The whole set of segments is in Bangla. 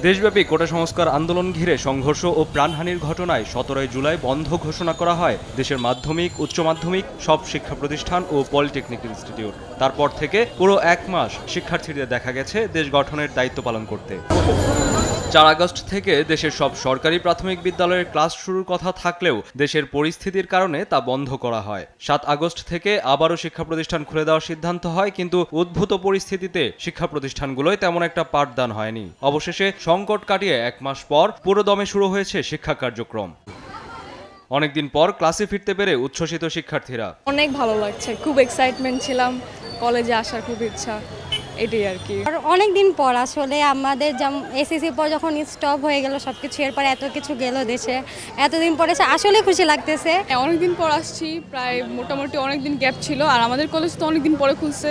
দেশব্যাপী কোটা সংস্কার আন্দোলন ঘিরে সংঘর্ষ ও প্রাণহানির ঘটনায় 17 জুলাই বন্ধ ঘোষণা করা হয় দেশের মাধ্যমিক, উচ্চ মাধ্যমিক সব শিক্ষা প্রতিষ্ঠান ও পলিটেকনিক ইনস্টিটিউট। তারপর থেকে পুরো এক মাস শিক্ষার্থীদের দেখা গেছে দেশ গঠনের দায়িত্ব পালন করতে। 4 আগস্ট থেকে দেশের সব সরকারি প্রাথমিক বিদ্যালয়ের ক্লাস শুরুর কথা থাকলেও দেশের পরিস্থিতির কারণে তা বন্ধ করা হয়। 7 আগস্ট থেকে আবারও শিক্ষা প্রতিষ্ঠান খুলে দেওয়ার সিদ্ধান্ত হয়, কিন্তু উদ্ভূত পরিস্থিতিতে শিক্ষা প্রতিষ্ঠানগুলোয় তেমন একটা পাঠদান হয়নি। অবশেষে সংকট কাটিয়ে এক মাস পর পুরোদমে শুরু হয়েছে শিক্ষা কার্যক্রম। অনেকদিন পর ক্লাসে ফিরতে পেরে উচ্ছ্বসিত শিক্ষার্থীরা। অনেক ভালো লাগছে, খুব এক্সাইটমেন্ট ছিলাম, কলেজে আসার খুব ইচ্ছা, এটাই আর কি। আর অনেক দিন পর আসলে আমাদের যেমন এসএসসি পর যখন স্টপ হয়ে গেল সবকিছু, এরপর এত কিছু গেল দেশে, এতদিন পরে এসে আসলে খুশি লাগতেছে। অনেকদিন পর আসছি, প্রায় মোটামুটি অনেকদিন গ্যাপ ছিল, আর আমাদের কলেজ তো অনেকদিন পরে খুলছে।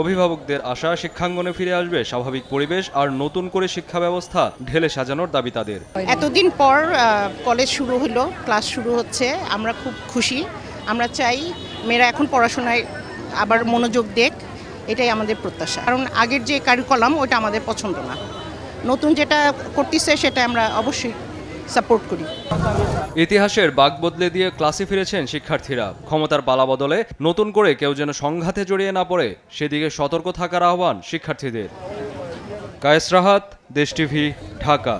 অভিভাবকদের আশা, শিক্ষাঙ্গনে ফিরে আসবে স্বাভাবিক পরিবেশ আর নতুন করে শিক্ষা ব্যবস্থা ঢেলে সাজানোর দাবি তাদের। এতদিন পর কলেজ শুরু হলো, ক্লাস শুরু হচ্ছে, আমরা খুব খুশি। আমরা চাই মেয়েরা এখন পড়াশোনায় আবার মনোযোগ দেখ, এটাই আমাদের প্রত্যাশা। কারণ আগের যে কারিকুলাম ওটা আমাদের পছন্দ না, নতুন যেটা করতেছে সেটা আমরা অবশ্যই সাপোর্ট করি। ইতিহাসের বাঁক বদলে দিয়ে ক্লাসে ফিরেছেন শিক্ষার্থীরা। ক্ষমতার পালাবদলে নতুন করে কেউ যেন সংঘাতে জড়িয়ে না পড়ে সেদিকে সতর্ক থাকার আহ্বান শিক্ষার্থীদের। কায়েস রাহাত, দেশ টিভি, ঢাকা।